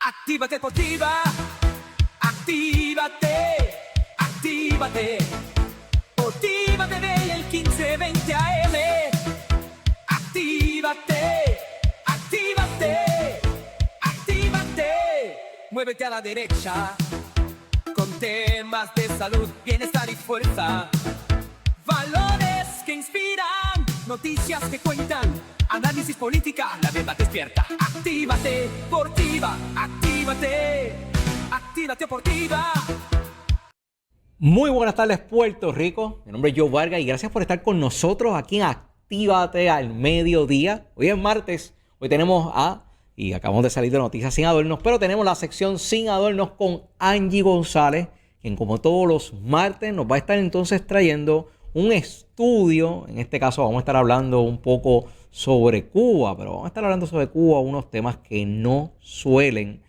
Actívate Deportiva, actívate, actívate. Motiva TV el 1520 AM. Actívate, actívate, actívate. Muévete a la derecha con temas de salud, bienestar y fuerza. Valores que inspiran, noticias que cuentan, análisis política, la verdad despierta. Actívate Deportiva, actívate, actívate Deportiva. Muy buenas tardes, Puerto Rico. Mi nombre es Joe Vargas y gracias por estar con nosotros aquí en Actívate al Mediodía. Hoy es martes, hoy tenemos y acabamos de salir de Noticias Sin Adornos, pero tenemos la sección Sin Adornos con Angie González, quien como todos los martes nos va a estar entonces trayendo un estudio. En este caso vamos a estar hablando un poco sobre Cuba, pero vamos a estar hablando sobre Cuba, unos temas que no suelen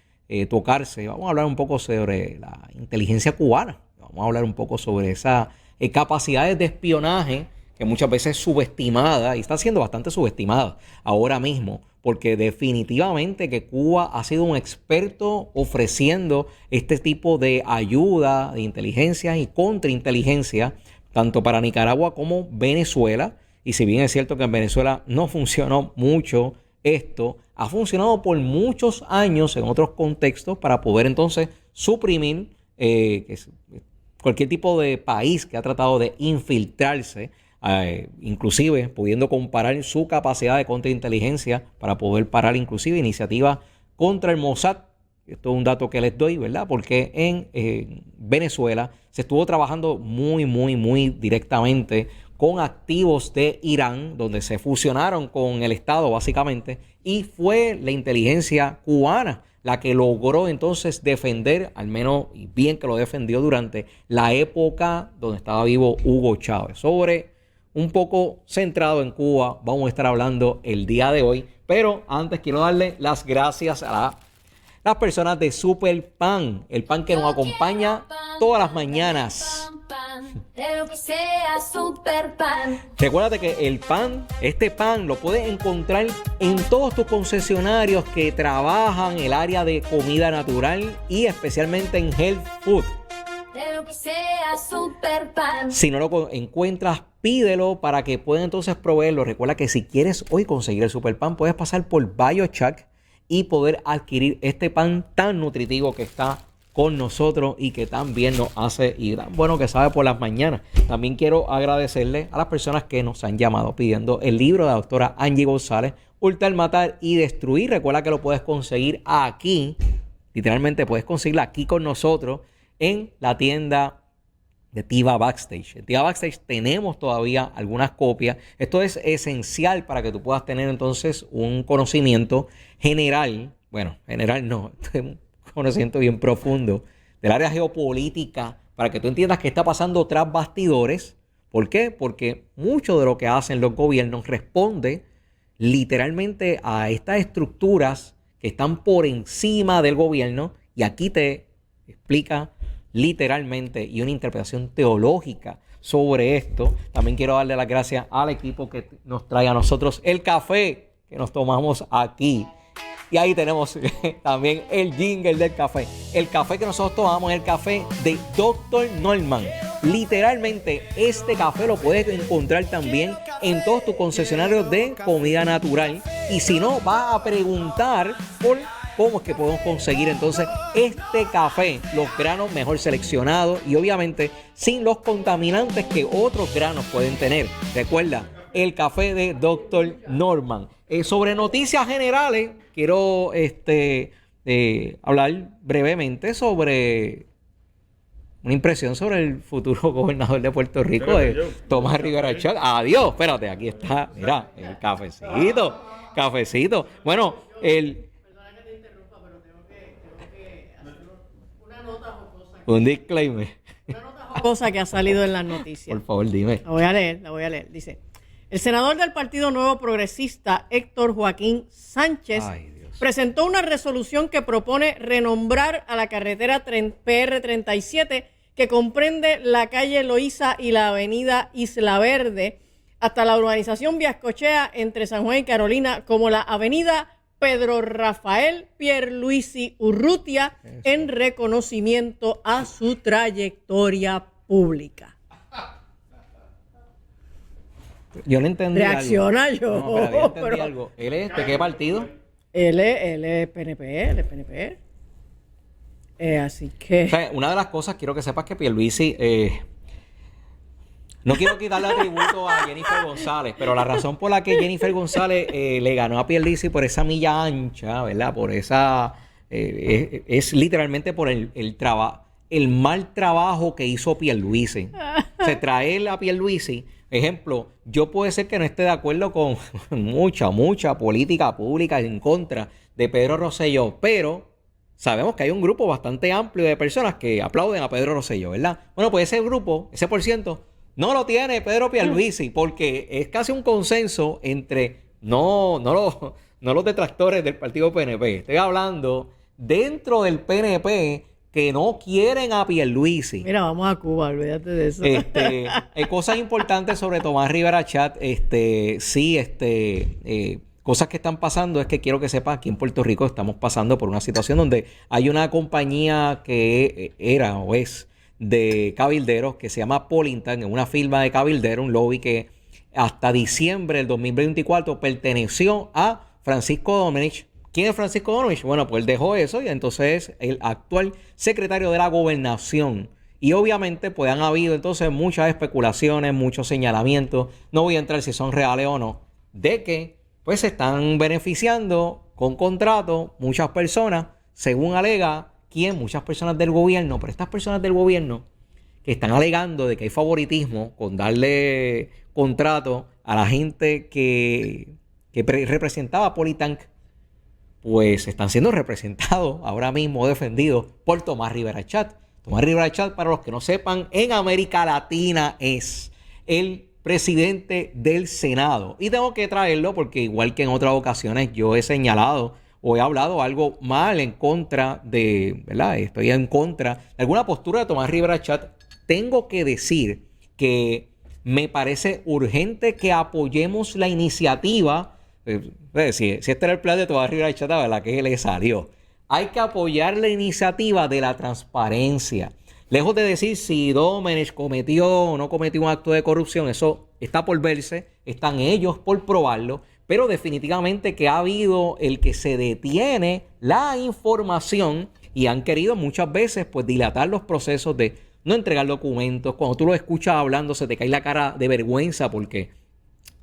tocarse. Vamos a hablar un poco sobre la inteligencia cubana. Vamos a hablar un poco sobre esas capacidades de espionaje que muchas veces es subestimada y está siendo bastante subestimada ahora mismo, porque definitivamente que Cuba ha sido un experto ofreciendo este tipo de ayuda de inteligencia y contrainteligencia, tanto para Nicaragua como Venezuela. Y si bien es cierto que en Venezuela no funcionó mucho esto, ha funcionado por muchos años en otros contextos para poder entonces suprimir cualquier tipo de país que ha tratado de infiltrarse, inclusive pudiendo comparar su capacidad de contrainteligencia para poder parar inclusive iniciativas contra el Mossad. Esto es un dato que les doy, ¿verdad? Porque en Venezuela se estuvo trabajando muy directamente con activos de Irán, donde se fusionaron con el Estado básicamente, y fue la inteligencia cubana la que logró entonces defender, al menos y bien que lo defendió durante la época donde estaba vivo Hugo Chávez. Sobre un poco centrado en Cuba vamos a estar hablando el día de hoy, pero antes quiero darle las gracias a las personas de Super Pan, el pan que nos acompaña todas las mañanas. De lo que sea Super Pan. Recuérdate que el pan, este pan lo puedes encontrar en todos tus concesionarios que trabajan el área de comida natural y especialmente en health food. De lo que sea Super Pan. Si no lo encuentras, pídelo para que puedan entonces proveerlo. Recuerda que si quieres hoy conseguir el Super Pan, puedes pasar por BioChack y poder adquirir este pan tan nutritivo que está con nosotros y que también nos hace y tan bueno que sabe por las mañanas. También quiero agradecerle a las personas que nos han llamado pidiendo el libro de la doctora Angie González, Hurtar, Matar y Destruir. Recuerda que lo puedes conseguir aquí, literalmente puedes conseguirlo aquí con nosotros en la tienda de Tiva Backstage. En Tiva Backstage tenemos todavía algunas copias. Esto es esencial para que tú puedas tener entonces un conocimiento general. Bueno, general no, conocimiento bien profundo del área geopolítica para que tú entiendas qué está pasando tras bastidores. ¿Por qué? Porque mucho de lo que hacen los gobiernos responde literalmente a estas estructuras que están por encima del gobierno, y aquí te explica literalmente y una interpretación teológica sobre esto. También quiero darle las gracias al equipo que nos trae a nosotros el café que nos tomamos aquí. Y ahí tenemos también el jingle del café. El café que nosotros tomamos es el café de Dr. Norman. Literalmente, este café lo puedes encontrar también en todos tus concesionarios de comida natural. Y si no, vas a preguntar por cómo es que podemos conseguir entonces este café, los granos mejor seleccionados y obviamente sin los contaminantes que otros granos pueden tener. Recuerda, el café de Dr. Norman. Sobre noticias generales, quiero hablar brevemente sobre una impresión sobre el futuro gobernador de Puerto Rico, Tomás Rivera Chat. Adiós, espérate, aquí está, mira, el cafecito. Bueno, Perdona que te interrumpa, pero tengo que hacer una nota jocosa. un disclaimer. Una nota jocosa que ha salido en las noticias. Por favor, dime. La voy a leer. Dice: el senador del Partido Nuevo Progresista, Héctor Joaquín Sánchez, presentó una resolución que propone renombrar a la carretera PR-37, que comprende la calle Loíza y la avenida Isla Verde, hasta la urbanización Viascochea entre San Juan y Carolina, como la avenida Pedro Rafael Pierluisi Urrutia en reconocimiento a su trayectoria pública. Yo no entendí Reacciona algo. yo. No, pero yo entendí algo. ¿Él es de qué partido? Él es PNP. Así que... O sea, una de las cosas, quiero que sepas que Pierluisi... no quiero quitarle atributo a Jennifer González, pero la razón por la que Jennifer González le ganó a Pierluisi por esa milla ancha, ¿verdad? Por esa... es literalmente por el mal trabajo que hizo Pierluisi. Se trae a Pierluisi... Ejemplo, yo puede ser que no esté de acuerdo con mucha política pública en contra de Pedro Rosselló, pero sabemos que hay un grupo bastante amplio de personas que aplauden a Pedro Rosselló, ¿verdad? Bueno, pues ese grupo, ese por ciento, no lo tiene Pedro Pierluisi, porque es casi un consenso entre no los detractores del partido PNP. Estoy hablando dentro del PNP que no quieren a Pierluisi. Mira, vamos a Cuba, olvídate de eso. Hay cosas importantes sobre Tomás Rivera Chat. Cosas que están pasando es que quiero que sepas, aquí en Puerto Rico estamos pasando por una situación donde hay una compañía que era o es de cabilderos que se llama Polintan, en una firma de cabilderos, un lobby que hasta diciembre del 2024 perteneció a Francisco Domenech. ¿Quién es Francisco Domenech? Bueno, pues él dejó eso y entonces es el actual secretario de la Gobernación. Y obviamente pues han habido entonces muchas especulaciones, muchos señalamientos, no voy a entrar si son reales o no, de que pues se están beneficiando con contratos muchas personas, según alega muchas personas del gobierno, pero estas personas del gobierno que están alegando de que hay favoritismo con darle contrato a la gente que representaba a Politank, pues están siendo representados ahora mismo, defendidos por Tomás Rivera Chat. Tomás Rivera Chat, para los que no sepan, en América Latina es el presidente del Senado. Y tengo que traerlo porque igual que en otras ocasiones yo he señalado o he hablado algo mal en contra de, ¿verdad? Estoy en contra de alguna postura de Tomás Rivera Chat. Tengo que decir que me parece urgente que apoyemos la iniciativa. Si este era el plan de Tomás Rivera Chat, ¿verdad? Que le salió. Hay que apoyar la iniciativa de la transparencia. Lejos de decir si Domenech cometió o no cometió un acto de corrupción, eso está por verse, están ellos por probarlo, pero definitivamente que ha habido el que se detiene la información y han querido muchas veces pues dilatar los procesos de no entregar documentos. Cuando tú lo escuchas hablando se te cae la cara de vergüenza porque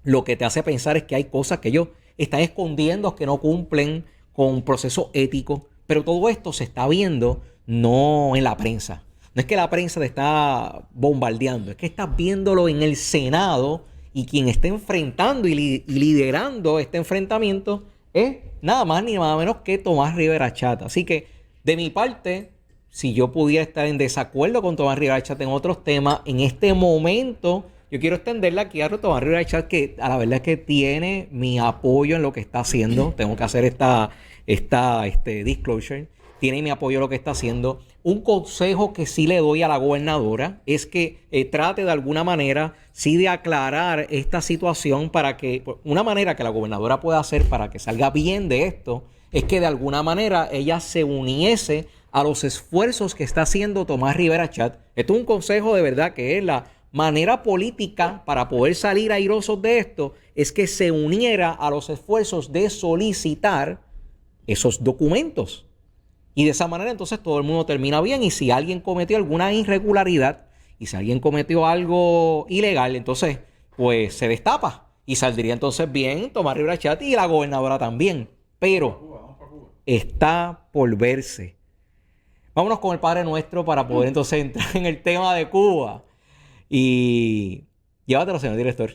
lo que te hace pensar es que hay cosas que ellos están escondiendo, que no cumplen con procesos éticos, pero todo esto se está viendo no en la prensa. No es que la prensa te está bombardeando, es que estás viéndolo en el Senado y quien está enfrentando y liderando este enfrentamiento es nada más ni nada menos que Tomás Rivera Chat. Así que de mi parte, si yo pudiera estar en desacuerdo con Tomás Rivera Chat en otros temas, en este momento yo quiero extenderle aquí a Tomás Rivera Chat que a la verdad es que tiene mi apoyo en lo que está haciendo. Tengo que hacer esta disclosure. Tiene mi apoyo en lo que está haciendo. Un consejo que sí le doy a la gobernadora es que trate de alguna manera sí de aclarar esta situación para que, una manera que la gobernadora pueda hacer para que salga bien de esto, es que de alguna manera ella se uniese a los esfuerzos que está haciendo Tomás Rivera Chat. Esto es un consejo de verdad que es la manera política para poder salir airosos de esto, es que se uniera a los esfuerzos de solicitar esos documentos. Y de esa manera entonces todo el mundo termina bien. Y si alguien cometió alguna irregularidad y si alguien cometió algo ilegal, entonces pues se destapa. Y saldría entonces bien Tomás Rivera Chat y la gobernadora también. Pero está por verse. Vámonos con el Padre Nuestro para poder entonces entrar en el tema de Cuba. Y llévatelo, señor director.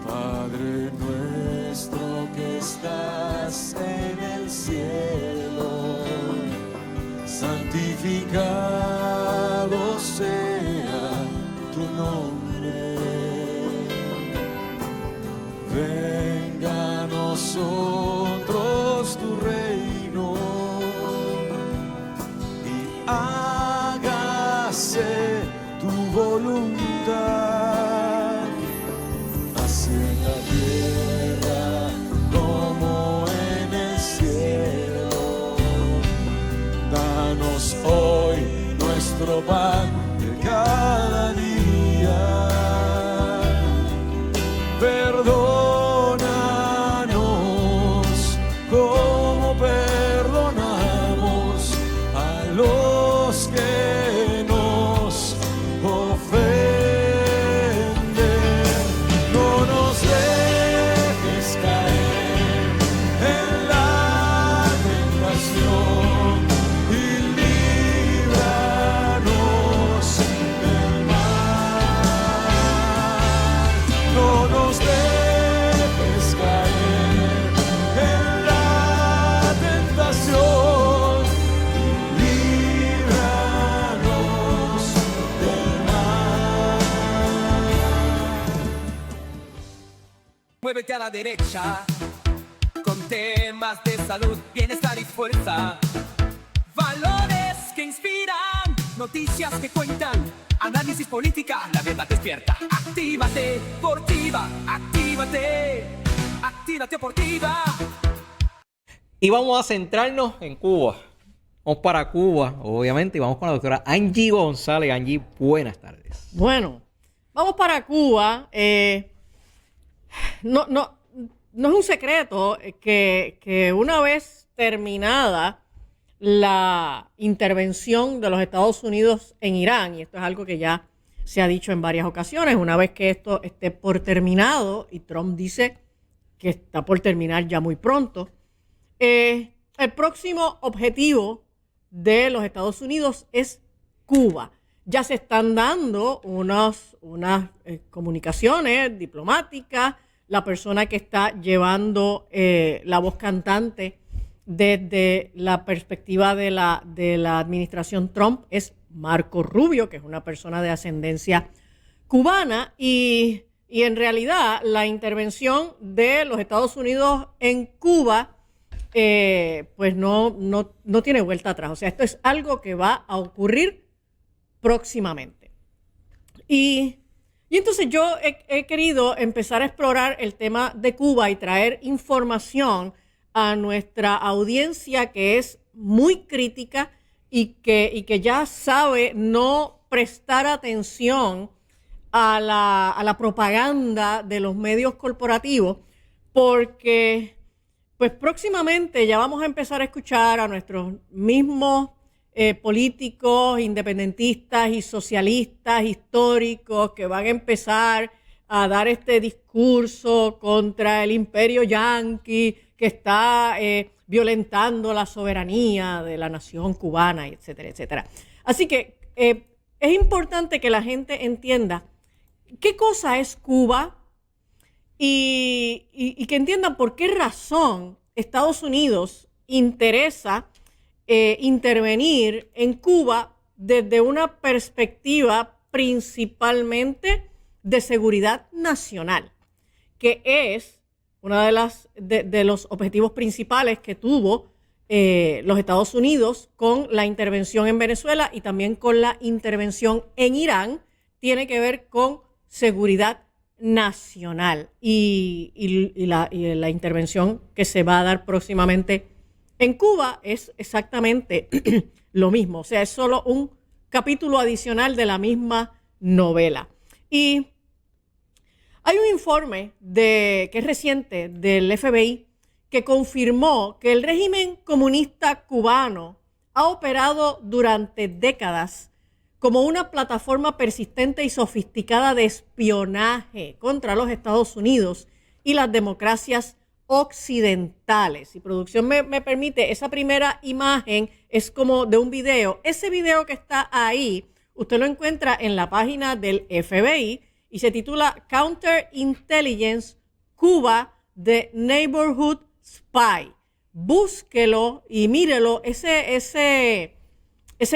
Padre nuestro que estás en el cielo, santificado sea tu nombre. Venga a nosotros tu reino y hágase tu voluntad, así en la tierra nuestro pan de cada día. Perdónanos como perdonamos a los que nos ofenden. No nos dejes caer en la tentación y líbranos del mal. No nos dejes caer en la tentación y líbranos del mal. Muévete a la derecha con temas de salud, bienestar y fuerza. Valores que inspiran, noticias que cuentan, análisis política, la verdad despierta. Actívate, Portiva, actívate, actívate Portiva. Y vamos a centrarnos en Cuba. Vamos para Cuba, obviamente, y vamos con la doctora Angie González. Angie, buenas tardes. Bueno, vamos para Cuba. No es un secreto que una vez terminada la intervención de los Estados Unidos en Irán, y esto es algo que ya se ha dicho en varias ocasiones, una vez que esto esté por terminado, y Trump dice que está por terminar ya muy pronto, el próximo objetivo de los Estados Unidos es Cuba. Ya se están dando unas comunicaciones diplomáticas. La persona que está llevando la voz cantante desde la perspectiva de la administración Trump es Marco Rubio, que es una persona de ascendencia cubana, y en realidad la intervención de los Estados Unidos en Cuba pues no tiene vuelta atrás. O sea, esto es algo que va a ocurrir próximamente. Y entonces yo he querido empezar a explorar el tema de Cuba y traer información a nuestra audiencia que es muy crítica y que ya sabe no prestar atención a la propaganda de los medios corporativos, porque pues próximamente ya vamos a empezar a escuchar a nuestros mismos políticos independentistas y socialistas históricos que van a empezar a dar este discurso contra el imperio yanqui que está violentando la soberanía de la nación cubana, etcétera, etcétera. Así que es importante que la gente entienda qué cosa es Cuba y que entiendan por qué razón Estados Unidos interesa intervenir en Cuba desde una perspectiva principalmente de seguridad nacional, que es uno de los objetivos principales que tuvo los Estados Unidos con la intervención en Venezuela y también con la intervención en Irán. Tiene que ver con seguridad nacional y la intervención que se va a dar próximamente en Cuba es exactamente lo mismo. O sea, es solo un capítulo adicional de la misma novela. Y hay un informe que es reciente del FBI que confirmó que el régimen comunista cubano ha operado durante décadas como una plataforma persistente y sofisticada de espionaje contra los Estados Unidos y las democracias occidentales. Y producción me permite, esa primera imagen es como de un video. Ese video que está ahí, usted lo encuentra en la página del FBI y se titula Counterintelligence Cuba, The Neighborhood Spy. Búsquelo y mírelo. Ese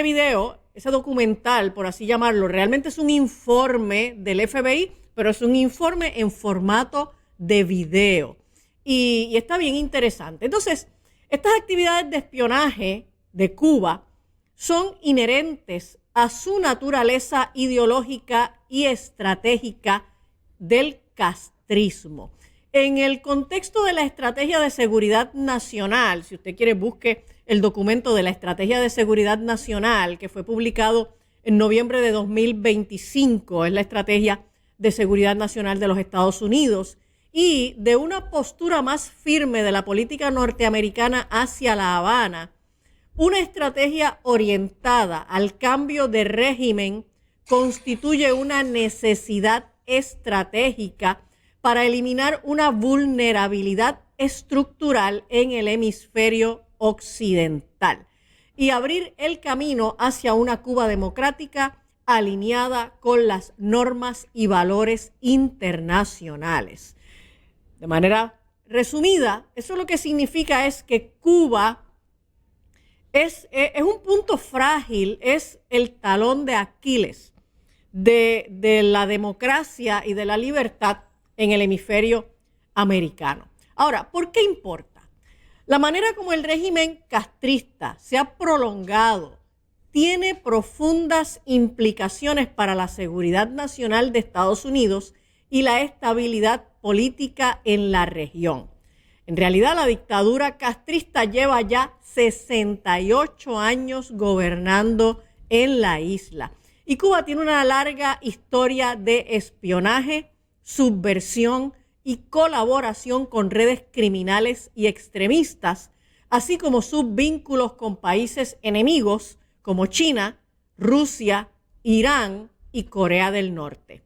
video, ese documental, por así llamarlo, realmente es un informe del FBI, pero es un informe en formato de video. Y está bien interesante. Entonces, estas actividades de espionaje de Cuba son inherentes a su naturaleza ideológica y estratégica del castrismo. En el contexto de la Estrategia de Seguridad Nacional, si usted quiere busque el documento de la Estrategia de Seguridad Nacional que fue publicado en noviembre de 2025. Es la estrategia de seguridad nacional de los Estados Unidos. Y de una postura más firme de la política norteamericana hacia La Habana, una estrategia orientada al cambio de régimen constituye una necesidad estratégica para eliminar una vulnerabilidad estructural en el hemisferio occidental y abrir el camino hacia una Cuba democrática alineada con las normas y valores internacionales. De manera resumida, eso lo que significa es que Cuba es un punto frágil, es el talón de Aquiles de la democracia y de la libertad en el hemisferio americano. Ahora, ¿por qué importa? La manera como el régimen castrista se ha prolongado tiene profundas implicaciones para la seguridad nacional de Estados Unidos y la estabilidad política en la región. En realidad, la dictadura castrista lleva ya 68 años gobernando en la isla. Y Cuba tiene una larga historia de espionaje, subversión y colaboración con redes criminales y extremistas, así como sus vínculos con países enemigos como China, Rusia, Irán y Corea del Norte.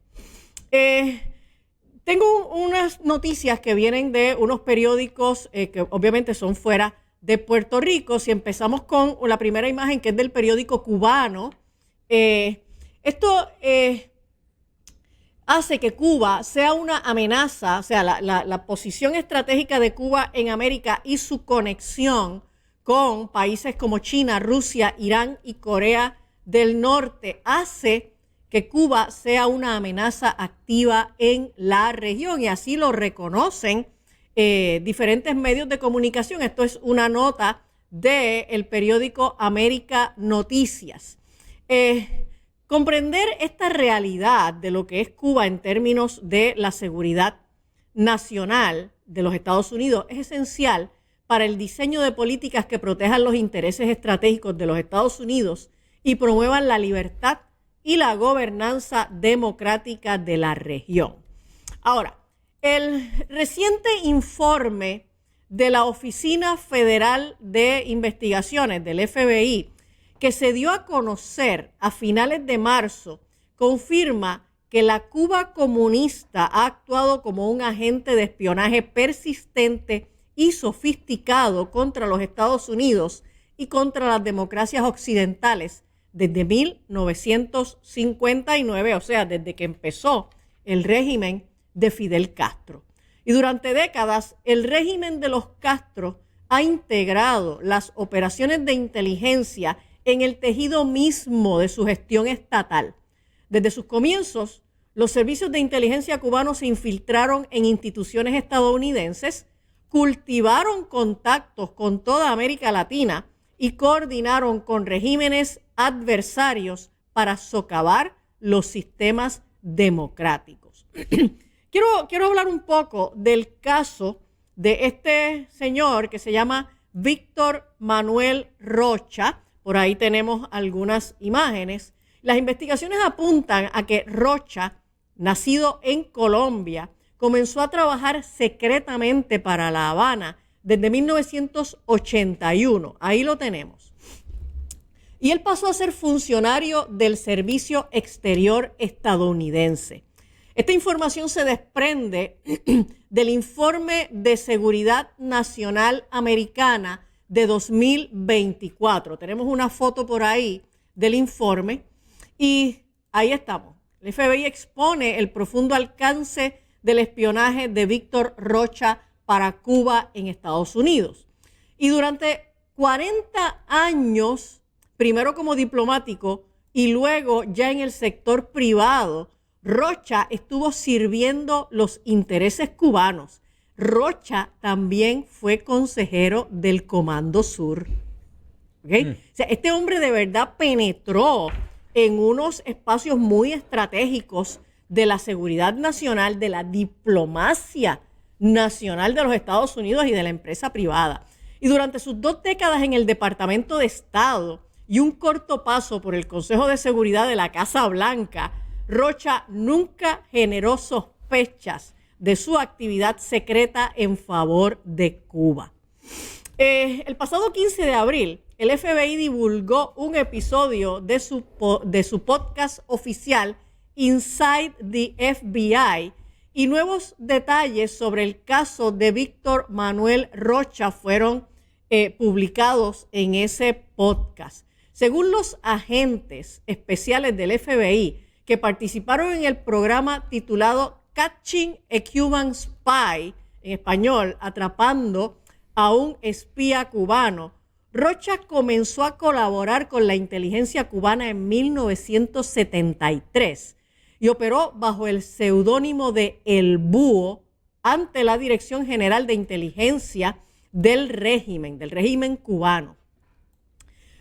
Tengo unas noticias que vienen de unos periódicos que obviamente son fuera de Puerto Rico. Si empezamos con la primera imagen, que es del periódico cubano, esto hace que Cuba sea una amenaza, o sea, la posición estratégica de Cuba en América y su conexión con países como China, Rusia, Irán y Corea del Norte hace que Cuba sea una amenaza activa en la región, y así lo reconocen diferentes medios de comunicación. Esto es una nota del periódico América Noticias. Comprender esta realidad de lo que es Cuba en términos de la seguridad nacional de los Estados Unidos es esencial para el diseño de políticas que protejan los intereses estratégicos de los Estados Unidos y promuevan la libertad y la gobernanza democrática de la región. Ahora, el reciente informe de la Oficina Federal de Investigaciones, del FBI, que se dio a conocer a finales de marzo, confirma que la Cuba comunista ha actuado como un agente de espionaje persistente y sofisticado contra los Estados Unidos y contra las democracias occidentales desde 1959, o sea, desde que empezó el régimen de Fidel Castro. Y durante décadas, el régimen de los Castro ha integrado las operaciones de inteligencia en el tejido mismo de su gestión estatal. Desde sus comienzos, los servicios de inteligencia cubanos se infiltraron en instituciones estadounidenses, cultivaron contactos con toda América Latina y coordinaron con regímenes adversarios para socavar los sistemas democráticos. Quiero hablar un poco del caso de este señor que se llama Víctor Manuel Rocha. Por ahí tenemos algunas imágenes. Las investigaciones apuntan a que Rocha, nacido en Colombia, comenzó a trabajar secretamente para La Habana desde 1981. Ahí lo tenemos. Y él pasó a ser funcionario del Servicio Exterior estadounidense. Esta información se desprende del Informe de Seguridad Nacional Americana de 2024. Tenemos una foto por ahí del informe y ahí estamos. El FBI expone el profundo alcance del espionaje de Víctor Rocha para Cuba en Estados Unidos. Y durante 40 años, primero como diplomático y luego ya en el sector privado, Rocha estuvo sirviendo los intereses cubanos. Rocha también fue consejero del Comando Sur. ¿Okay? O sea, este hombre de verdad penetró en unos espacios muy estratégicos de la seguridad nacional, de la diplomacia nacional de los Estados Unidos y de la empresa privada. Y durante sus 2 décadas en el Departamento de Estado, y un corto paso por el Consejo de Seguridad de la Casa Blanca, Rocha nunca generó sospechas de su actividad secreta en favor de Cuba. El pasado 15 de abril, el FBI divulgó un episodio de su podcast oficial Inside the FBI y nuevos detalles sobre el caso de Víctor Manuel Rocha fueron publicados en ese podcast. Según los agentes especiales del FBI que participaron en el programa titulado Catching a Cuban Spy, en español, atrapando a un espía cubano, Rocha comenzó a colaborar con la inteligencia cubana en 1973 y operó bajo el seudónimo de El Búho ante la Dirección General de Inteligencia del régimen cubano.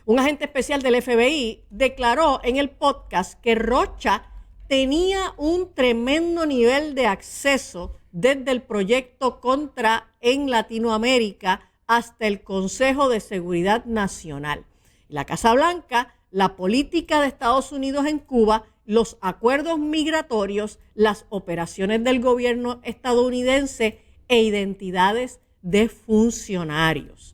Un agente especial del FBI declaró en el podcast que Rocha tenía un tremendo nivel de acceso desde el proyecto Contra en Latinoamérica hasta el Consejo de Seguridad Nacional, la Casa Blanca, la política de Estados Unidos en Cuba, los acuerdos migratorios, las operaciones del gobierno estadounidense e identidades de funcionarios.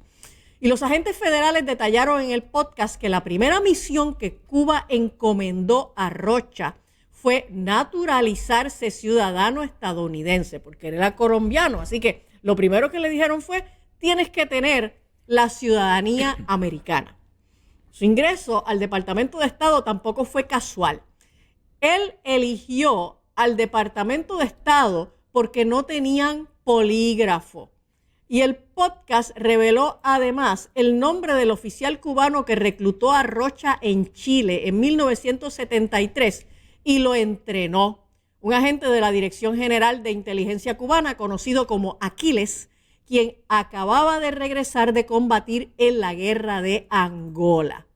Y los agentes federales detallaron en el podcast que la primera misión que Cuba encomendó a Rocha fue naturalizarse ciudadano estadounidense, porque él era colombiano. Así que lo primero que le dijeron fue, tienes que tener la ciudadanía americana. Su ingreso al Departamento de Estado tampoco fue casual. Él eligió al Departamento de Estado porque no tenían polígrafo. Y el podcast reveló además el nombre del oficial cubano que reclutó a Rocha en Chile en 1973 y lo entrenó. Un agente de la Dirección General de Inteligencia Cubana, conocido como Aquiles, quien acababa de regresar de combatir en la guerra de Angola.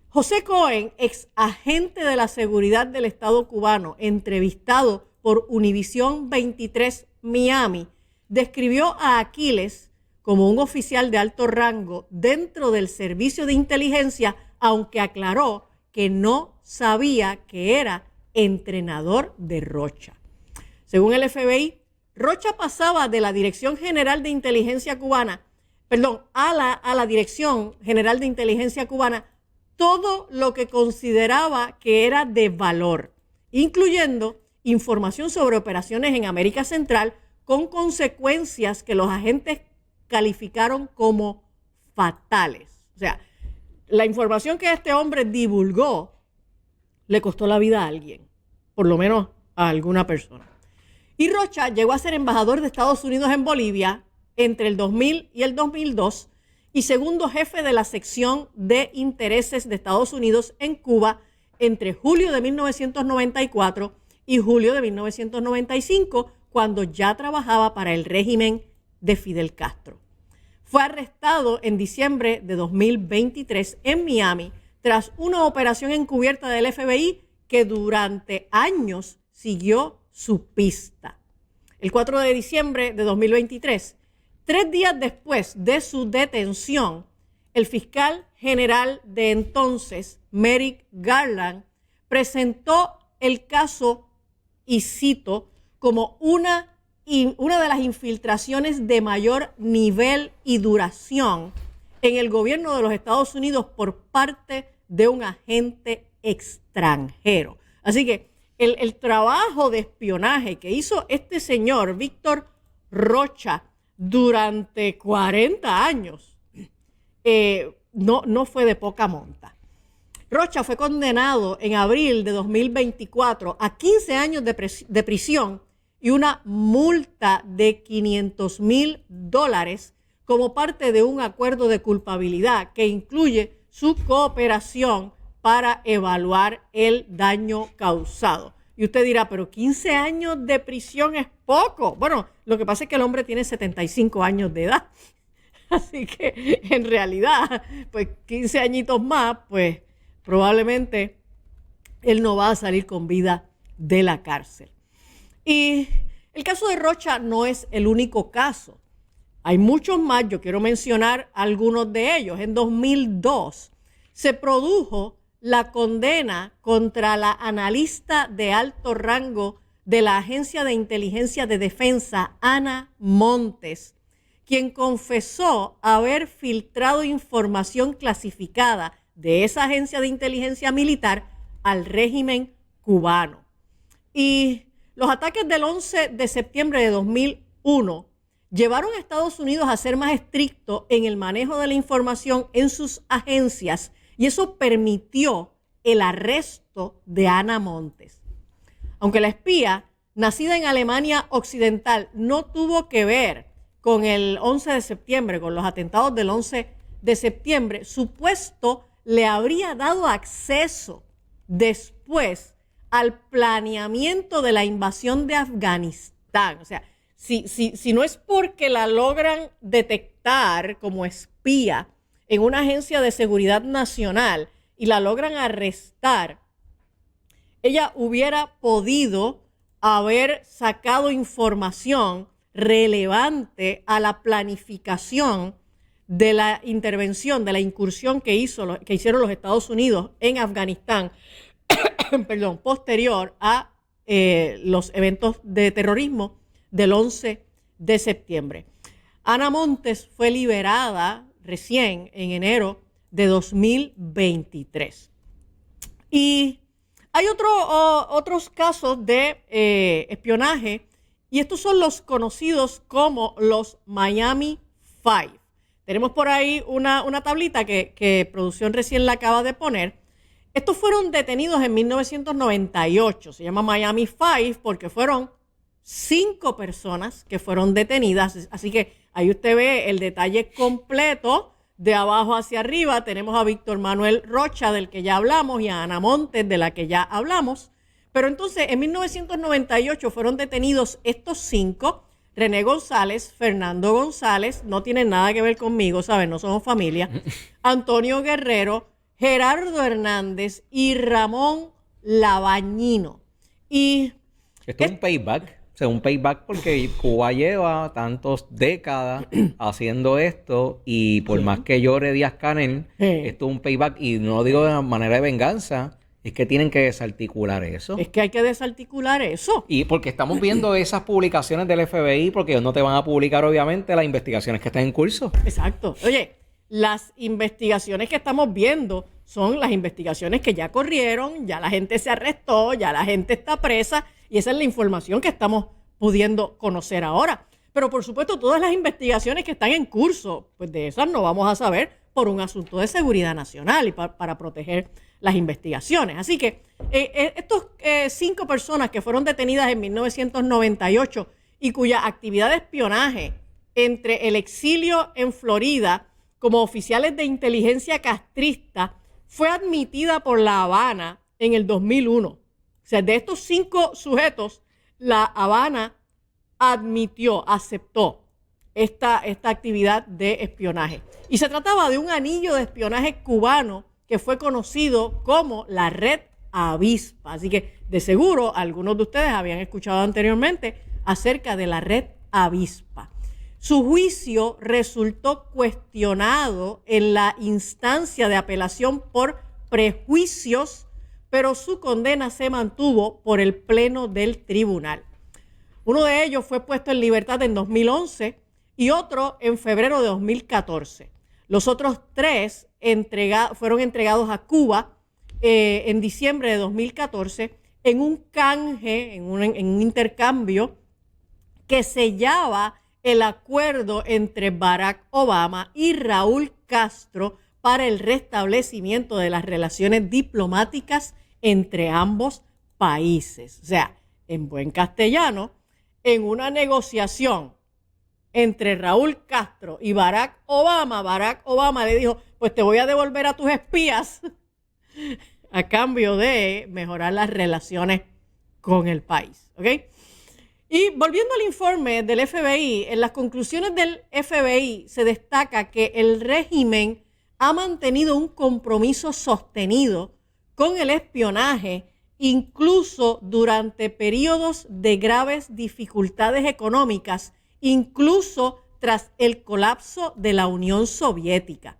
José Cohen, ex agente de la seguridad del Estado cubano, entrevistado por Univisión 23 Miami, describió a Aquiles como un oficial de alto rango dentro del servicio de inteligencia, aunque aclaró que no sabía que era entrenador de Rocha. Según el FBI, Rocha pasaba de la Dirección General de Inteligencia Cubana, a la Dirección General de Inteligencia Cubana, todo lo que consideraba que era de valor, incluyendo información sobre operaciones en América Central, con consecuencias que los agentes calificaron como fatales. O sea, la información que este hombre divulgó le costó la vida a alguien, por lo menos a alguna persona. Y Rocha llegó a ser embajador de Estados Unidos en Bolivia entre el 2000 y el 2002 y segundo jefe de la sección de intereses de Estados Unidos en Cuba entre julio de 1994 y julio de 1995, cuando ya trabajaba para el régimen de Fidel Castro. Fue arrestado en diciembre de 2023 en Miami tras una operación encubierta del FBI que durante años siguió su pista. El 4 de diciembre de 2023, 3 días después de su detención, el fiscal general de entonces, Merrick Garland, presentó el caso, y cito, como una de las infiltraciones de mayor nivel y duración en el gobierno de los Estados Unidos por parte de un agente extranjero. Así que el trabajo de espionaje que hizo este señor, Víctor Rocha, durante 40 años, no fue de poca monta. Rocha fue condenado en abril de 2024 a 15 años de prisión y una multa de $500,000 como parte de un acuerdo de culpabilidad que incluye su cooperación para evaluar el daño causado. Y usted dirá, pero 15 años de prisión es poco. Bueno, lo que pasa es que el hombre tiene 75 años de edad. Así que en realidad, pues 15 añitos más, pues probablemente él no va a salir con vida de la cárcel. Y el caso de Rocha no es el único caso. Hay muchos más, yo quiero mencionar algunos de ellos. En 2002 se produjo la condena contra la analista de alto rango de la Agencia de Inteligencia de Defensa, Ana Montes, quien confesó haber filtrado información clasificada de esa agencia de inteligencia militar al régimen cubano. Y los ataques del 11 de septiembre de 2001 llevaron a Estados Unidos a ser más estricto en el manejo de la información en sus agencias, y eso permitió el arresto de Ana Montes. Aunque la espía, nacida en Alemania Occidental, no tuvo que ver con el 11 de septiembre, con los atentados del 11 de septiembre, su puesto le habría dado acceso después al planeamiento de la invasión de Afganistán. O sea, si no es porque la logran detectar como espía en una agencia de seguridad nacional y la logran arrestar, ella hubiera podido haber sacado información relevante a la planificación de la intervención, de la incursión que hicieron los Estados Unidos en Afganistán, perdón, posterior a los eventos de terrorismo del 11 de septiembre. Ana Montes fue liberada recién en enero de 2023. Y hay otros casos de espionaje, y estos son los conocidos como los Miami Five. Tenemos por ahí una tablita que producción recién la acaba de poner. Estos fueron detenidos en 1998. Se llama Miami Five porque fueron 5 personas que fueron detenidas. Así que ahí usted ve el detalle completo de abajo hacia arriba. Tenemos a Víctor Manuel Rocha, del que ya hablamos, y a Ana Montes, de la que ya hablamos. Pero entonces, en 1998 fueron detenidos estos 5. René González, Fernando González, no tienen nada que ver conmigo, ¿saben? No somos familia. Antonio Guerrero, Gerardo Hernández y Ramón Labañino. Y esto es un payback. O sea, un payback porque Cuba lleva tantas décadas haciendo esto, y por más que llore Díaz-Canel, esto es un payback, y no lo digo de manera de venganza, es que tienen que desarticular eso. Es que hay que desarticular eso. Y porque estamos viendo esas publicaciones del FBI, porque ellos no te van a publicar, obviamente, las investigaciones que están en curso. Exacto. Oye, las investigaciones que estamos viendo son las investigaciones que ya corrieron, ya la gente se arrestó, ya la gente está presa, y esa es la información que estamos pudiendo conocer ahora. Pero por supuesto, todas las investigaciones que están en curso, pues de esas no vamos a saber por un asunto de seguridad nacional y para proteger las investigaciones. Así que estos 5 personas que fueron detenidas en 1998 y cuya actividad de espionaje entre el exilio en Florida como oficiales de inteligencia castrista fue admitida por La Habana en el 2001. O sea, de estos 5 sujetos, La Habana aceptó esta actividad de espionaje. Y se trataba de un anillo de espionaje cubano que fue conocido como la Red Avispa. Así que, de seguro, algunos de ustedes habían escuchado anteriormente acerca de la Red Avispa. Su juicio resultó cuestionado en la instancia de apelación por prejuicios, pero su condena se mantuvo por el pleno del tribunal. Uno de ellos fue puesto en libertad en 2011 y otro en febrero de 2014. Los otros 3 fueron entregados a Cuba en diciembre de 2014 en un canje, en un intercambio que sellaba el acuerdo entre Barack Obama y Raúl Castro para el restablecimiento de las relaciones diplomáticas entre ambos países. O sea, en buen castellano, en una negociación entre Raúl Castro y Barack Obama le dijo, pues te voy a devolver a tus espías a cambio de mejorar las relaciones con el país. ¿Ok? Y volviendo al informe del FBI, en las conclusiones del FBI se destaca que el régimen ha mantenido un compromiso sostenido con el espionaje, incluso durante periodos de graves dificultades económicas, incluso tras el colapso de la Unión Soviética.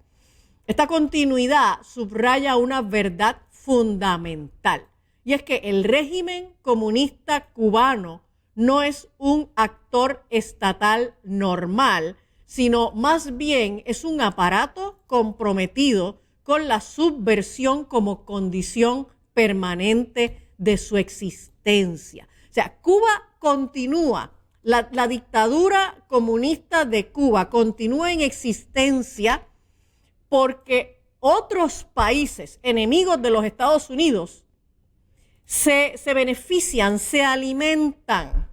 Esta continuidad subraya una verdad fundamental, y es que el régimen comunista cubano no es un actor estatal normal, sino más bien es un aparato comprometido con la subversión como condición permanente de su existencia. O sea, Cuba continúa, la dictadura comunista de Cuba continúa en existencia porque otros países enemigos de los Estados Unidos se benefician, se alimentan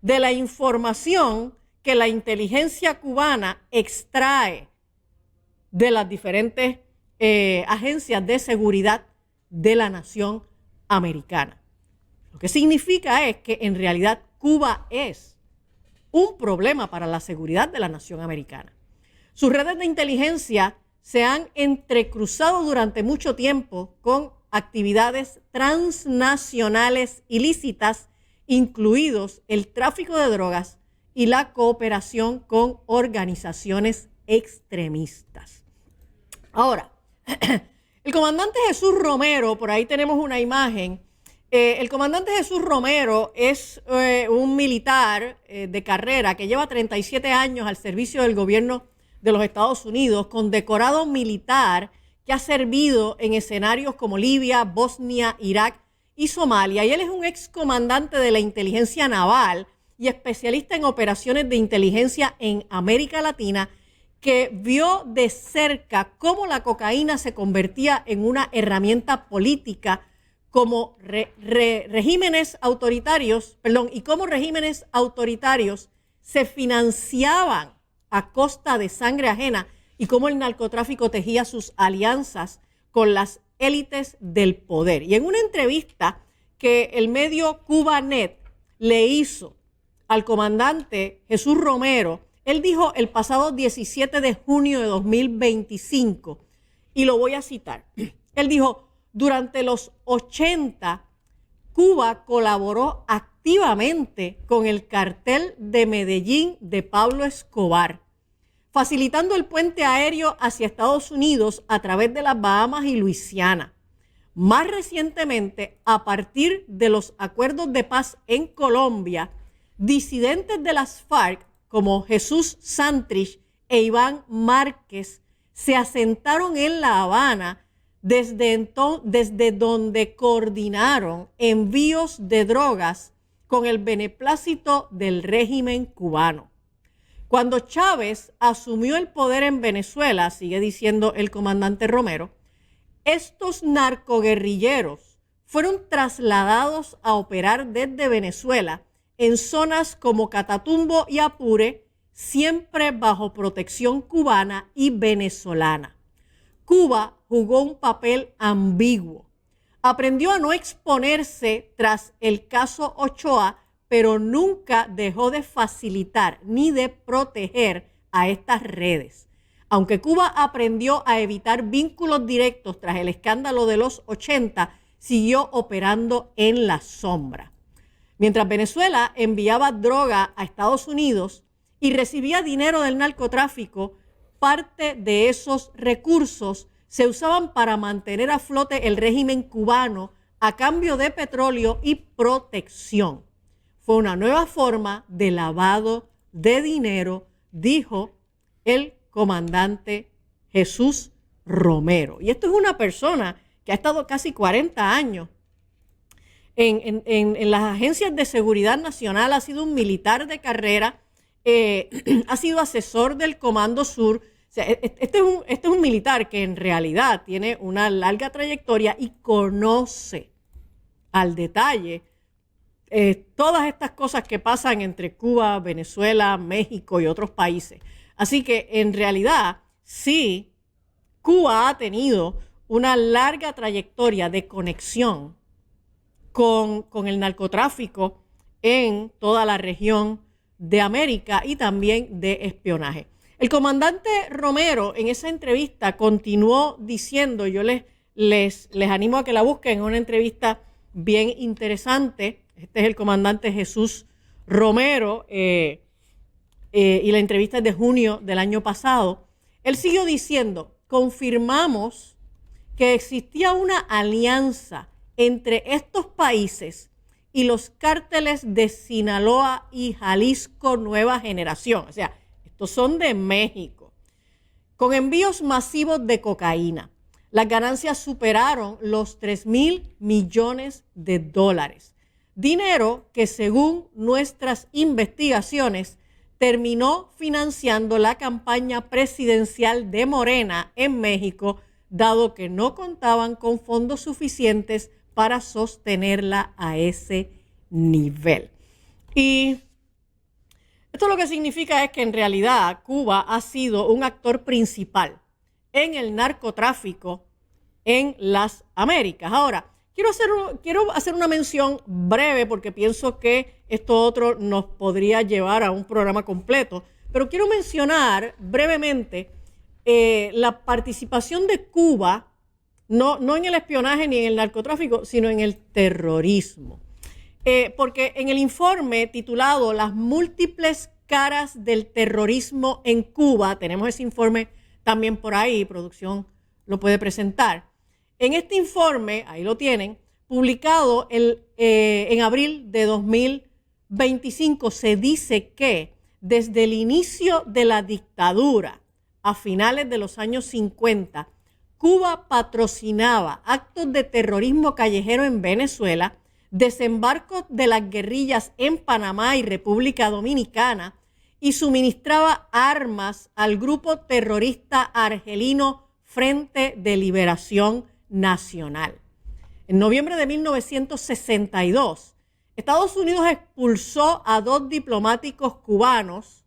de la información que la inteligencia cubana extrae de las diferentes agencias de seguridad de la nación americana. Lo que significa es que en realidad Cuba es un problema para la seguridad de la nación americana. Sus redes de inteligencia se han entrecruzado durante mucho tiempo con actividades transnacionales ilícitas, incluidos el tráfico de drogas y la cooperación con organizaciones extremistas. Ahora, el comandante Jesús Romero, por ahí tenemos una imagen. El comandante Jesús Romero es un militar de carrera que lleva 37 años al servicio del gobierno de los Estados Unidos, condecorado militar que ha servido en escenarios como Libia, Bosnia, Irak y Somalia. Y él es un excomandante de la inteligencia naval y especialista en operaciones de inteligencia en América Latina, que vio de cerca cómo la cocaína se convertía en una herramienta política como regímenes autoritarios se financiaban a costa de sangre ajena y cómo el narcotráfico tejía sus alianzas con las élites del poder. Y en una entrevista que el medio Cubanet le hizo al comandante Jesús Romero, él dijo el pasado 17 de junio de 2025, y lo voy a citar. Él dijo: durante los 80, Cuba colaboró activamente con el cartel de Medellín de Pablo Escobar, facilitando el puente aéreo hacia Estados Unidos a través de las Bahamas y Luisiana. Más recientemente, a partir de los acuerdos de paz en Colombia, disidentes de las FARC como Jesús Santrich e Iván Márquez se asentaron en La Habana, desde donde coordinaron envíos de drogas con el beneplácito del régimen cubano. Cuando Chávez asumió el poder en Venezuela, sigue diciendo el comandante Romero, estos narcoguerrilleros fueron trasladados a operar desde Venezuela en zonas como Catatumbo y Apure, siempre bajo protección cubana y venezolana. Cuba jugó un papel ambiguo. Aprendió a no exponerse tras el caso Ochoa, pero nunca dejó de facilitar ni de proteger a estas redes. Aunque Cuba aprendió a evitar vínculos directos tras el escándalo de los 80, siguió operando en la sombra. Mientras Venezuela enviaba droga a Estados Unidos y recibía dinero del narcotráfico, parte de esos recursos se usaban para mantener a flote el régimen cubano a cambio de petróleo y protección. Fue una nueva forma de lavado de dinero, dijo el comandante Jesús Romero. Y esto es una persona que ha estado casi 40 años en las agencias de seguridad nacional, ha sido un militar de carrera, ha sido asesor del Comando Sur. O sea, este es un militar que en realidad tiene una larga trayectoria y conoce al detalle todas estas cosas que pasan entre Cuba, Venezuela, México y otros países. Así que en realidad sí, Cuba ha tenido una larga trayectoria de conexión con el narcotráfico en toda la región de América y también de espionaje. El comandante Romero en esa entrevista continuó diciendo, yo les animo a que la busquen, en una entrevista bien interesante. Este es el comandante Jesús Romero y la entrevista es de junio del año pasado. Él siguió diciendo, confirmamos que existía una alianza entre estos países y los cárteles de Sinaloa y Jalisco Nueva Generación. O sea, estos son de México, con envíos masivos de cocaína. Las ganancias superaron los 3,000 millones de dólares. Dinero que, según nuestras investigaciones, terminó financiando la campaña presidencial de Morena en México, dado que no contaban con fondos suficientes para sostenerla a ese nivel. Y esto lo que significa es que en realidad Cuba ha sido un actor principal en el narcotráfico en las Américas. Ahora, quiero hacer una mención breve porque pienso que esto otro nos podría llevar a un programa completo, pero quiero mencionar brevemente la participación de Cuba, no en el espionaje ni en el narcotráfico, sino en el terrorismo. Porque en el informe titulado Las múltiples caras del terrorismo en Cuba, tenemos ese informe también por ahí, producción lo puede presentar. En este informe, ahí lo tienen, publicado en abril de 2025, se dice que desde el inicio de la dictadura, a finales de los años 50, Cuba patrocinaba actos de terrorismo callejero en Venezuela, desembarcos de las guerrillas en Panamá y República Dominicana y suministraba armas al grupo terrorista argelino Frente de Liberación Nacional. En noviembre de 1962, Estados Unidos expulsó a 2 diplomáticos cubanos,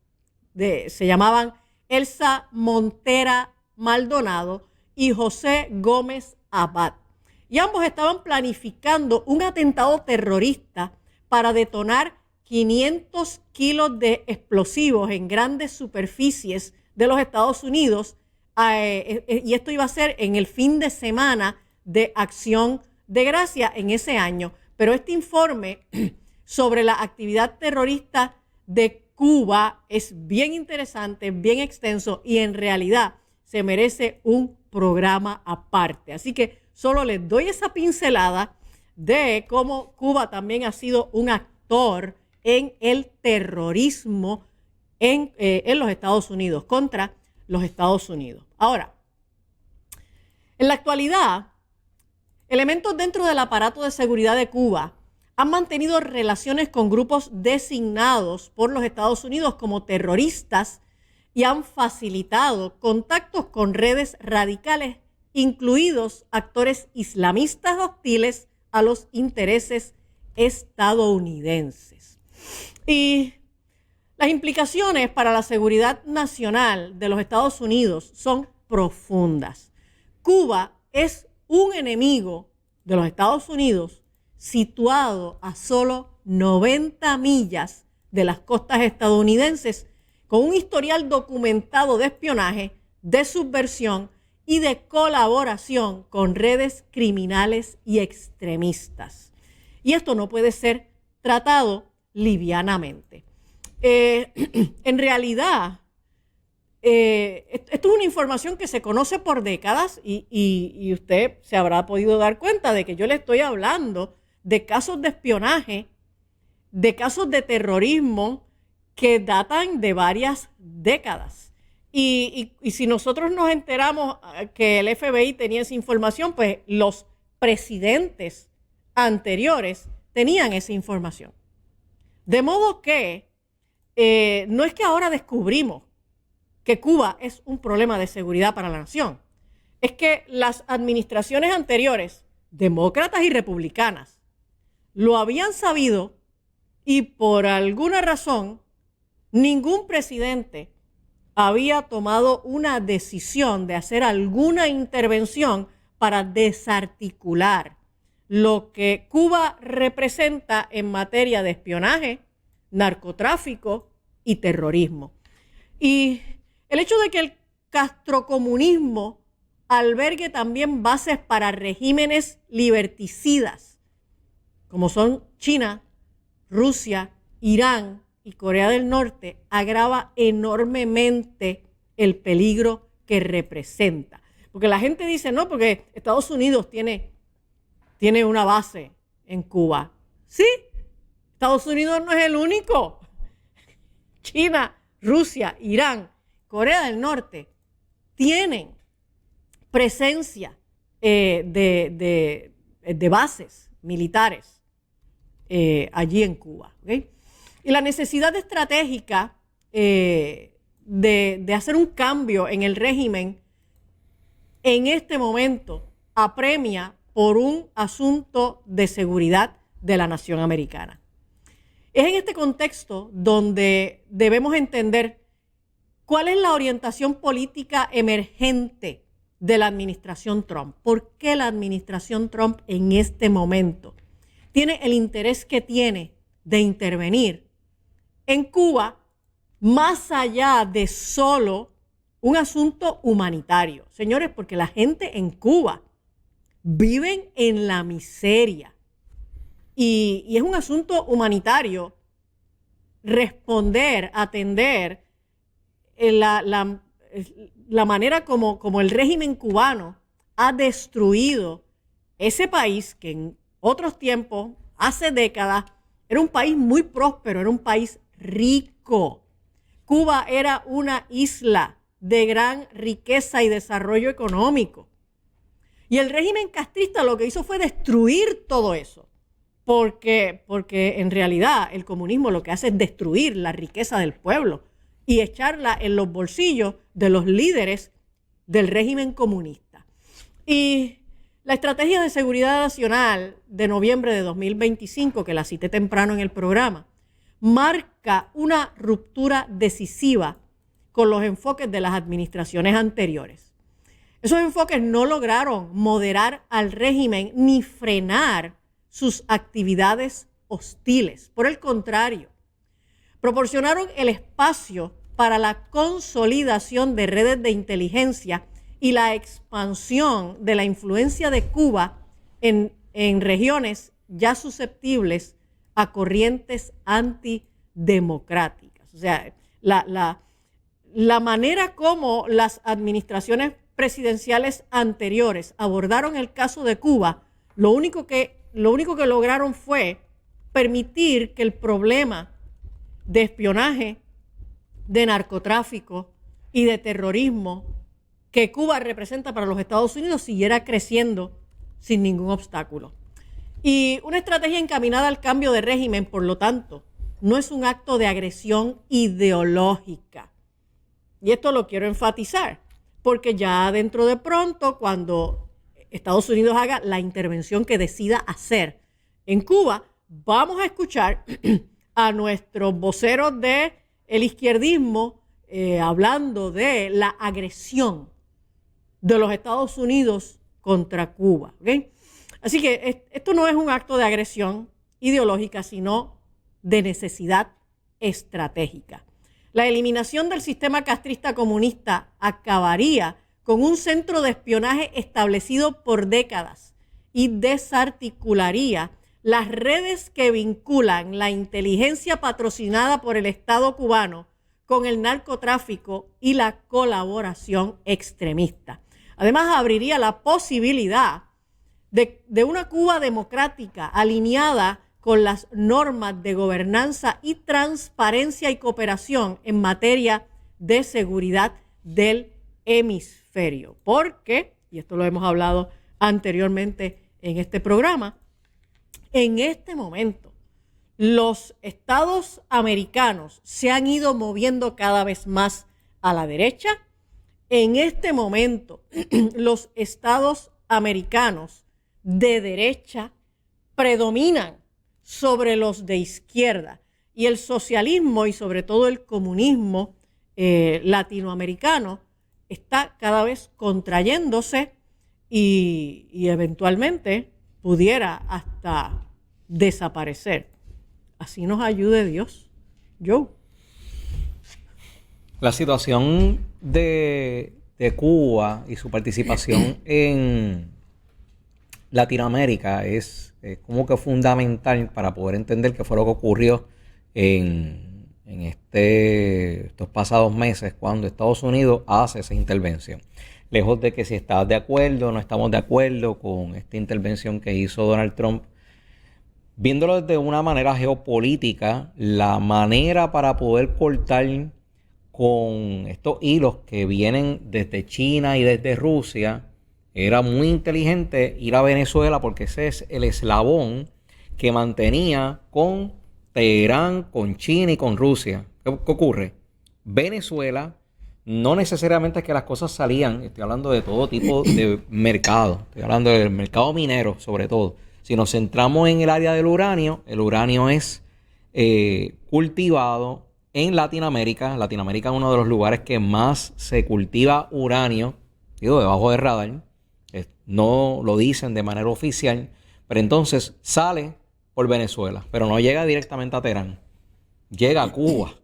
se llamaban Elsa Montera Maldonado y José Gómez Abad. Y ambos estaban planificando un atentado terrorista para detonar 500 kilos de explosivos en grandes superficies de los Estados Unidos. Y esto iba a ser en el fin de semana de Acción de Gracia en ese año. Pero este informe sobre la actividad terrorista de Cuba es bien interesante, bien extenso y en realidad se merece un programa aparte. Así que solo les doy esa pincelada de cómo Cuba también ha sido un actor en el terrorismo en los Estados Unidos, contra los Estados Unidos. Ahora, en la actualidad, elementos dentro del aparato de seguridad de Cuba han mantenido relaciones con grupos designados por los Estados Unidos como terroristas y han facilitado contactos con redes radicales, incluidos actores islamistas hostiles a los intereses estadounidenses. Y las implicaciones para la seguridad nacional de los Estados Unidos son profundas. Cuba es un enemigo de los Estados Unidos situado a solo 90 millas de las costas estadounidenses, con un historial documentado de espionaje, de subversión y de colaboración con redes criminales y extremistas. Y esto no puede ser tratado livianamente. En realidad, esto es una información que se conoce por décadas y usted se habrá podido dar cuenta de que yo le estoy hablando de casos de espionaje, de casos de terrorismo que datan de varias décadas. Y si nosotros nos enteramos que el FBI tenía esa información, pues los presidentes anteriores tenían esa información. De modo que no es que ahora descubrimos que Cuba es un problema de seguridad para la nación. Es que las administraciones anteriores, demócratas y republicanas, lo habían sabido y por alguna razón ningún presidente había tomado una decisión de hacer alguna intervención para desarticular lo que Cuba representa en materia de espionaje, narcotráfico y terrorismo. Y el hecho de que el castrocomunismo albergue también bases para regímenes liberticidas, como son China, Rusia, Irán y Corea del Norte, agrava enormemente el peligro que representa. Porque la gente dice, no, porque Estados Unidos tiene una base en Cuba. Sí, Estados Unidos no es el único. China, Rusia, Irán, Corea del Norte tienen presencia de bases militares allí en Cuba. ¿Okay? Y la necesidad estratégica de hacer un cambio en el régimen en este momento apremia por un asunto de seguridad de la nación americana. Es en este contexto donde debemos entender cuál es la orientación política emergente de la administración Trump. ¿Por qué la administración Trump en este momento tiene el interés que tiene de intervenir en Cuba más allá de solo un asunto humanitario? Señores, porque la gente en Cuba viven en la miseria y es un asunto humanitario responder, atender la manera como el régimen cubano ha destruido ese país que en otros tiempos, hace décadas, era un país muy próspero, era un país rico. Cuba era una isla de gran riqueza y desarrollo económico. Y el régimen castrista lo que hizo fue destruir todo eso, porque en realidad el comunismo lo que hace es destruir la riqueza del pueblo y echarla en los bolsillos de los líderes del régimen comunista. Y la Estrategia de Seguridad Nacional de noviembre de 2025, que la cité temprano en el programa, marca una ruptura decisiva con los enfoques de las administraciones anteriores. Esos enfoques no lograron moderar al régimen ni frenar sus actividades hostiles. Por el contrario, proporcionaron el espacio para la consolidación de redes de inteligencia y la expansión de la influencia de Cuba en regiones ya susceptibles a corrientes antidemocráticas. O sea, la manera como las administraciones presidenciales anteriores abordaron el caso de Cuba, lo único que lograron fue permitir que el problema de espionaje, de narcotráfico y de terrorismo que Cuba representa para los Estados Unidos siguiera creciendo sin ningún obstáculo. Y una estrategia encaminada al cambio de régimen, por lo tanto, no es un acto de agresión ideológica. Y esto lo quiero enfatizar, porque ya dentro de pronto, cuando Estados Unidos haga la intervención que decida hacer en Cuba, vamos a escuchar a nuestros voceros del izquierdismo hablando de la agresión de los Estados Unidos contra Cuba. ¿Okay? Así que esto no es un acto de agresión ideológica, sino de necesidad estratégica. La eliminación del sistema castrista comunista acabaría con un centro de espionaje establecido por décadas y desarticularía las redes que vinculan la inteligencia patrocinada por el Estado cubano con el narcotráfico y la colaboración extremista. Además, abriría la posibilidad de una Cuba democrática alineada con las normas de gobernanza y transparencia y cooperación en materia de seguridad del hemisferio. Porque, y esto lo hemos hablado anteriormente en este programa, en este momento los estados americanos se han ido moviendo cada vez más a la derecha. En este momento los estados americanos de derecha predominan sobre los de izquierda y el socialismo y sobre todo el comunismo latinoamericano está cada vez contrayéndose y eventualmente pudiera hasta desaparecer. Así nos ayude Dios. Joe. La situación de Cuba y su participación en Latinoamérica es como que fundamental para poder entender qué fue lo que ocurrió en en estos pasados meses cuando Estados Unidos hace esa intervención. Lejos de que si estás de acuerdo o no estamos de acuerdo con esta intervención que hizo Donald Trump, viéndolo desde una manera geopolítica, la manera para poder cortar con estos hilos que vienen desde China y desde Rusia, era muy inteligente ir a Venezuela porque ese es el eslabón que mantenía con Teherán, con China y con Rusia. ¿Qué ocurre? Venezuela no necesariamente es que las cosas salían, estoy hablando de todo tipo de mercado, estoy hablando del mercado minero sobre todo. Si nos centramos en el área del uranio, el uranio es cultivado en Latinoamérica. Latinoamérica es uno de los lugares que más se cultiva uranio, digo, debajo del radar. No lo dicen de manera oficial, pero entonces sale por Venezuela, pero no llega directamente a Teherán, llega a Cuba.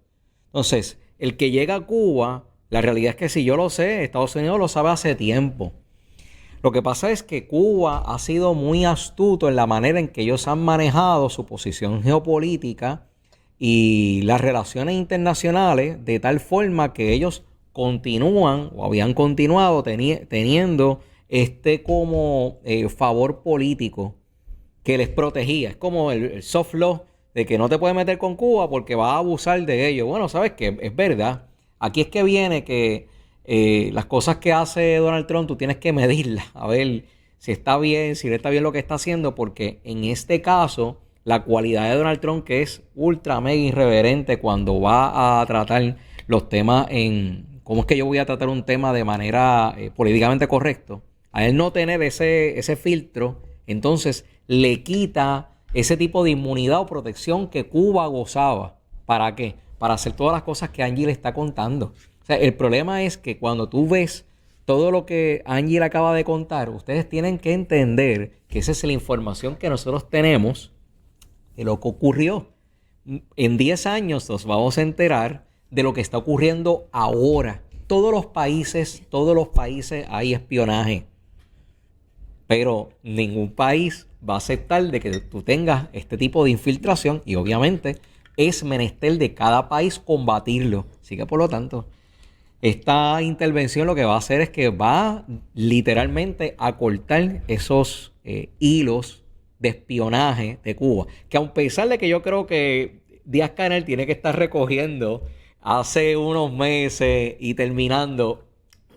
Entonces, el que llega a Cuba, la realidad es que si yo lo sé, Estados Unidos lo sabe hace tiempo. Lo que pasa es que Cuba ha sido muy astuto en la manera en que ellos han manejado su posición geopolítica y las relaciones internacionales de tal forma que ellos continúan o habían continuado teniendo como favor político que les protegía. Es como el soft law de que no te puedes meter con Cuba porque vas a abusar de ellos. Bueno, sabes que es verdad. Aquí es que viene que las cosas que hace Donald Trump tú tienes que medirlas, a ver si está bien, si no está bien lo que está haciendo, porque en este caso la cualidad de Donald Trump, que es ultra mega irreverente cuando va a tratar los temas cómo es que yo voy a tratar un tema de manera políticamente correcto, a él no tener ese filtro, entonces le quita ese tipo de inmunidad o protección que Cuba gozaba. ¿Para qué? Para hacer todas las cosas que Angie le está contando. O sea, el problema es que cuando tú ves todo lo que Angie le acaba de contar, ustedes tienen que entender que esa es la información que nosotros tenemos de lo que ocurrió. En 10 años nos vamos a enterar de lo que está ocurriendo ahora. Todos los países hay espionaje. Pero ningún país va a aceptar de que tú tengas este tipo de infiltración y obviamente es menester de cada país combatirlo. Así que por lo tanto, esta intervención lo que va a hacer es que va literalmente a cortar esos hilos de espionaje de Cuba. Que a pesar de que yo creo que Díaz-Canel tiene que estar recogiendo hace unos meses y terminando,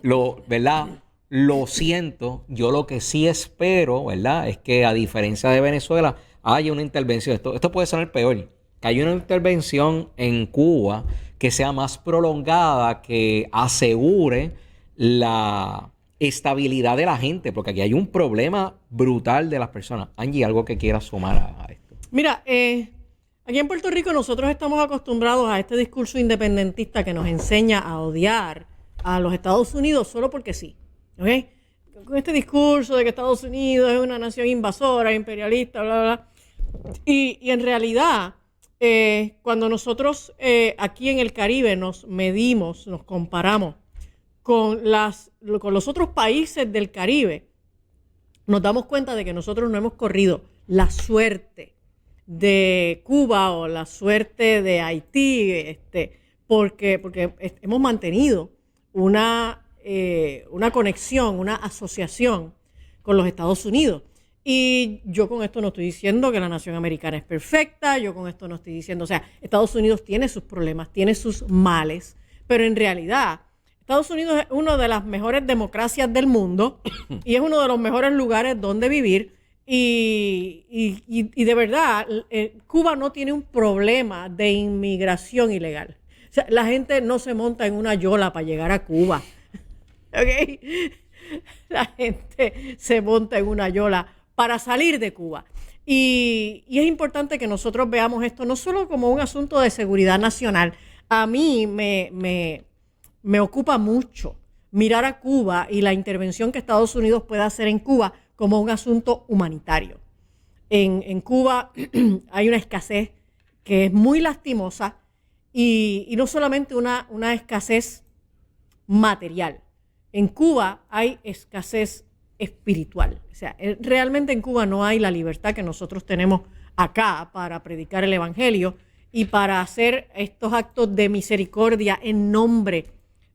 ¿verdad? Lo siento, yo lo que sí espero, ¿verdad? Es que a diferencia de Venezuela haya una intervención. Esto puede sonar peor. Que haya una intervención en Cuba que sea más prolongada, que asegure la estabilidad de la gente, porque aquí hay un problema brutal de las personas. Angie, ¿algo que quieras sumar a esto? Mira, aquí en Puerto Rico nosotros estamos acostumbrados a este discurso independentista que nos enseña a odiar a los Estados Unidos solo porque sí. ¿Ok? Con este discurso de que Estados Unidos es una nación invasora, imperialista, bla, bla, bla. Y en realidad, cuando nosotros aquí en el Caribe nos medimos, nos comparamos con los otros países del Caribe, nos damos cuenta de que nosotros no hemos corrido la suerte de Cuba o la suerte de Haití, porque hemos mantenido una conexión, una asociación con los Estados Unidos. Y yo con esto no estoy diciendo que la nación americana es perfecta, yo con esto no estoy diciendo, o sea, Estados Unidos tiene sus problemas, tiene sus males, pero en realidad Estados Unidos es una de las mejores democracias del mundo y es uno de los mejores lugares donde vivir y de verdad Cuba no tiene un problema de inmigración ilegal. O sea, la gente no se monta en una yola para llegar a Cuba. ¿Ok? La gente se monta en una yola para salir de Cuba. Y es importante que nosotros veamos esto no solo como un asunto de seguridad nacional. A mí me ocupa mucho mirar a Cuba y la intervención que Estados Unidos puede hacer en Cuba como un asunto humanitario. En Cuba hay una escasez que es muy lastimosa y no solamente una escasez material. En Cuba hay escasez espiritual. O sea, realmente en Cuba no hay la libertad que nosotros tenemos acá para predicar el evangelio y para hacer estos actos de misericordia en nombre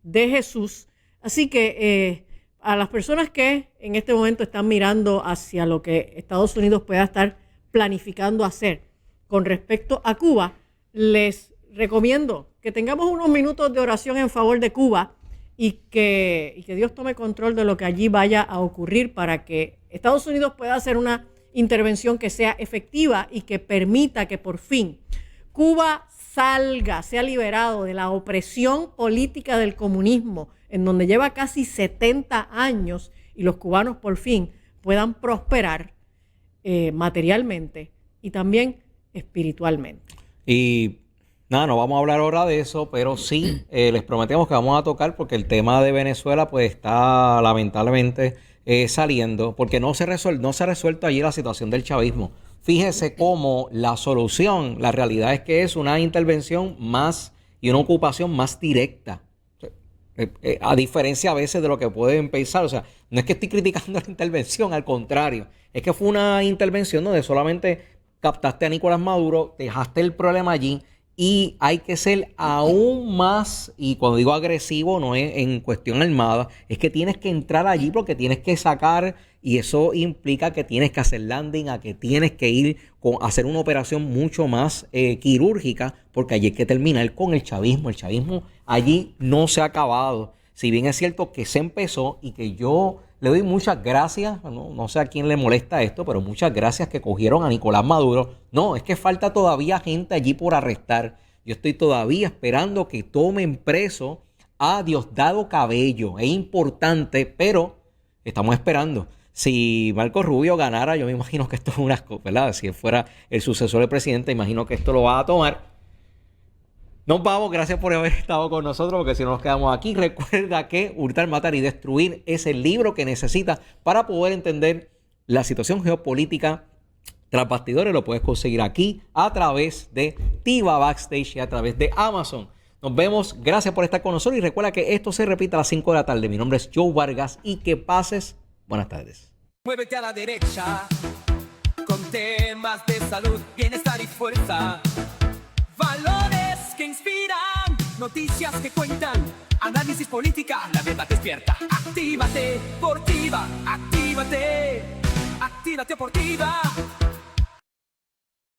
de Jesús. Así que a las personas que en este momento están mirando hacia lo que Estados Unidos pueda estar planificando hacer con respecto a Cuba, les recomiendo que tengamos unos minutos de oración en favor de Cuba y que Dios tome control de lo que allí vaya a ocurrir para que Estados Unidos pueda hacer una intervención que sea efectiva y que permita que por fin Cuba sea liberado de la opresión política del comunismo, en donde lleva casi 70 años, y los cubanos por fin puedan prosperar materialmente y también espiritualmente. Y nada, no vamos a hablar ahora de eso, pero sí les prometemos que vamos a tocar porque el tema de Venezuela pues está lamentablemente saliendo, porque no se ha resuelto allí la situación del chavismo. Fíjese cómo la solución, la realidad es que es una intervención más y una ocupación más directa. A diferencia a veces de lo que pueden pensar. O sea, no es que estoy criticando la intervención, al contrario. Es que fue una intervención donde solamente captaste a Nicolás Maduro, dejaste el problema allí y hay que ser aún más, y cuando digo agresivo no es en cuestión armada, es que tienes que entrar allí porque tienes que sacar, y eso implica que tienes que hacer landing, a que tienes que ir a hacer una operación mucho más quirúrgica, porque allí hay que terminar con el chavismo. El chavismo allí no se ha acabado. Si bien es cierto que se empezó y que yo le doy muchas gracias, no sé a quién le molesta esto, pero muchas gracias que cogieron a Nicolás Maduro. No, es que falta todavía gente allí por arrestar. Yo estoy todavía esperando que tomen preso a Diosdado Cabello. Es importante, pero estamos esperando. Si Marco Rubio ganara, yo me imagino que esto es una cosa, ¿verdad? Si fuera el sucesor del presidente, imagino que esto lo va a tomar. Nos vamos, gracias por haber estado con nosotros, porque si no nos quedamos aquí, recuerda que Hurtar, Matar y Destruir es el libro que necesitas para poder entender la situación geopolítica tras bastidores. Lo puedes conseguir aquí a través de Tiva Backstage y a través de Amazon. Nos vemos, gracias por estar con nosotros y recuerda que esto se repite a las 5 de la tarde. Mi nombre es Joe Vargas y que pases buenas tardes. Muévete a la derecha con temas de salud, bienestar y fuerza. Valores que inspiran, noticias que cuentan, análisis política, la verdad despierta. Actívate, Portiva, actívate, actívate, Portiva.